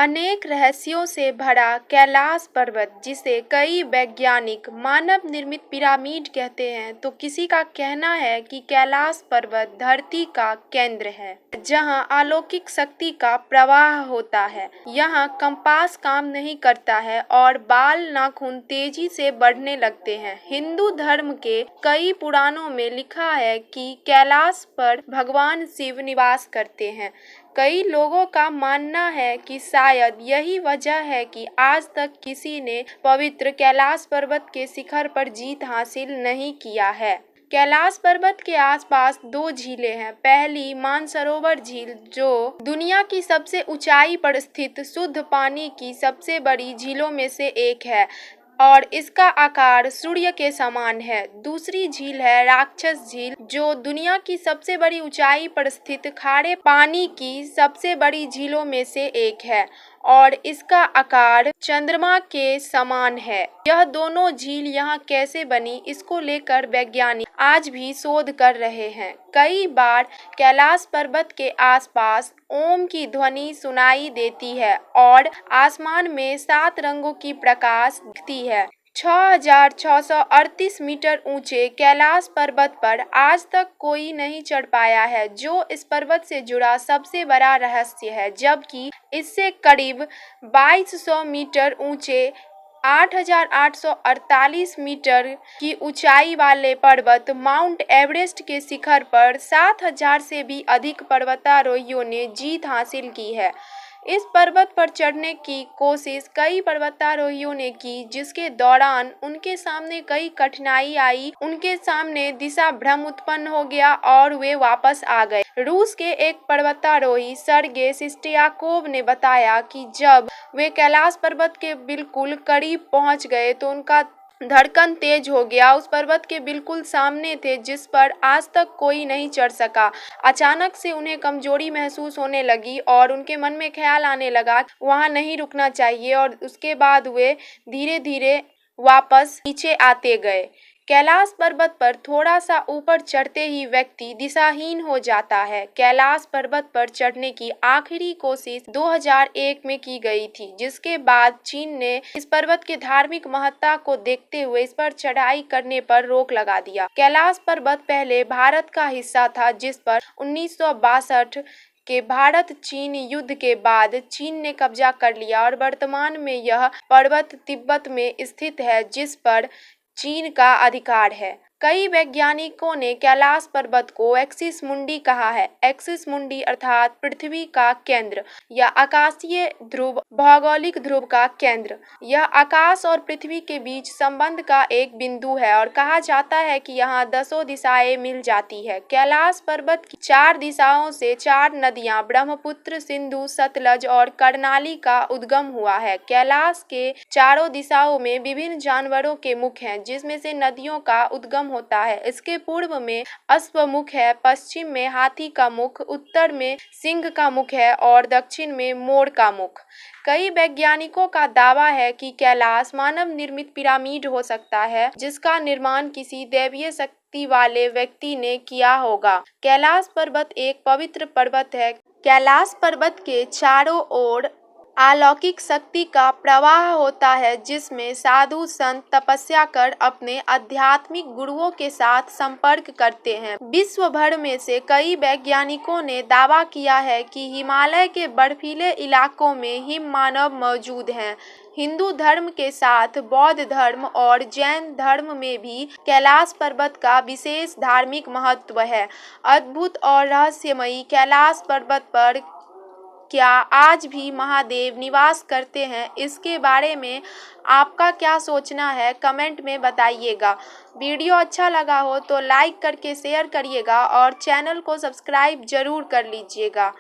अनेक रहस्यों से भरा कैलाश पर्वत, जिसे कई वैज्ञानिक मानव निर्मित पिरामिड कहते हैं, तो किसी का कहना है कि कैलाश पर्वत धरती का केंद्र है, जहां अलौकिक शक्ति का प्रवाह होता है। यहां कंपास काम नहीं करता है और बाल नाखून तेजी से बढ़ने लगते हैं। हिंदू धर्म के कई पुराणों में लिखा है कि कैलाश पर भगवान शिव निवास करते हैं। कई लोगों का मानना है कि शायद यही वजह है कि आज तक किसी ने पवित्र कैलाश पर्वत के शिखर पर जीत हासिल नहीं किया है। कैलाश पर्वत के आसपास दो झीलें हैं। पहली मानसरोवर झील, जो दुनिया की सबसे ऊंचाई पर स्थित शुद्ध पानी की सबसे बड़ी झीलों में से एक है और इसका आकार सूर्य के समान है। दूसरी झील है राक्षस झील, जो दुनिया की सबसे बड़ी ऊंचाई पर स्थित खारे पानी की सबसे बड़ी झीलों में से एक है और इसका आकार चंद्रमा के समान है। यह दोनों झील यहाँ कैसे बनी, इसको लेकर वैज्ञानिक आज भी शोध कर रहे हैं। कई बार कैलाश पर्वत के आसपास ओम की ध्वनि सुनाई देती है और आसमान में 7 रंगों की प्रकाश दिखती है। 6,638 मीटर ऊंचे कैलाश पर्वत पर आज तक कोई नहीं चढ़ पाया है, जो इस पर्वत से जुड़ा सबसे बड़ा रहस्य है। जबकि इससे करीब 2200 मीटर ऊंचे 8,848 मीटर की ऊंचाई वाले पर्वत माउंट एवरेस्ट के शिखर पर 7,000 से भी अधिक पर्वतारोहियों ने जीत हासिल की है। इस पर्वत पर चढ़ने की कोशिश कई पर्वतारोहियों ने की, जिसके दौरान उनके सामने कई कठिनाई आई। उनके सामने दिशा भ्रम उत्पन्न हो गया और वे वापस आ गए। रूस के एक पर्वतारोही सर्गे सिस्टियाकोव ने बताया कि जब वे कैलाश पर्वत के बिल्कुल करीब पहुंच गए तो उनका धड़कन तेज हो गया। उस पर्वत के बिल्कुल सामने थे, जिस पर आज तक कोई नहीं चढ़ सका। अचानक से उन्हें कमजोरी महसूस होने लगी और उनके मन में ख्याल आने लगा वहां नहीं रुकना चाहिए और उसके बाद वे धीरे धीरे वापस नीचे आते गए। कैलाश पर्वत पर थोड़ा सा ऊपर चढ़ते ही व्यक्ति दिशाहीन हो जाता है। कैलाश पर्वत पर चढ़ने की आखिरी कोशिश 2001 में की गई थी, जिसके बाद चीन ने इस पर्वत के धार्मिक महत्ता को देखते हुए इस पर चढ़ाई करने पर रोक लगा दिया। कैलाश पर्वत पहले भारत का हिस्सा था, जिस पर 1962 के भारत चीन युद्ध के बाद चीन ने कब्जा कर लिया और वर्तमान में यह पर्वत तिब्बत में स्थित है, जिस पर चीन का अधिकार है। कई वैज्ञानिकों ने कैलाश पर्वत को एक्सिस मुंडी कहा है। एक्सिस मुंडी अर्थात पृथ्वी का केंद्र या आकाशीय ध्रुव, भौगोलिक ध्रुव का केंद्र। यह आकाश और पृथ्वी के बीच संबंध का एक बिंदु है और कहा जाता है कि यहाँ 10 दिशाएं मिल जाती है। कैलाश पर्वत की 4 दिशाओं से 4 नदियाँ ब्रह्मपुत्र, सिंधु, सतलज और कर्णाली का उद्गम हुआ है। कैलाश के चारों दिशाओं में विभिन्न जानवरों के मुख हैं, जिसमें से नदियों का उद्गम होता है। इसके पूर्व में अश्व मुख है, पश्चिम में हाथी का मुख, उत्तर में सिंह का मुख है और दक्षिण में मोर का मुख। कई वैज्ञानिकों का दावा है कि कैलाश मानव निर्मित पिरामिड हो सकता है, जिसका निर्माण किसी दैवीय शक्ति वाले व्यक्ति ने किया होगा। कैलाश पर्वत एक पवित्र पर्वत है। कैलाश पर्वत के चारों ओर अलौकिक शक्ति का प्रवाह होता है, जिसमें साधु संत तपस्या कर अपने आध्यात्मिक गुरुओं के साथ संपर्क करते हैं। विश्व भर में से कई वैज्ञानिकों ने दावा किया है कि हिमालय के बर्फीले इलाकों में हिम मानव मौजूद हैं। हिंदू धर्म के साथ बौद्ध धर्म और जैन धर्म में भी कैलाश पर्वत का विशेष धार्मिक महत्व है। अद्भुत और रहस्यमयी कैलाश पर्वत पर क्या आज भी महादेव निवास करते हैं, इसके बारे में आपका क्या सोचना है, कमेंट में बताइएगा। वीडियो अच्छा लगा हो तो लाइक करके शेयर करिएगा और चैनल को सब्सक्राइब जरूर कर लीजिएगा।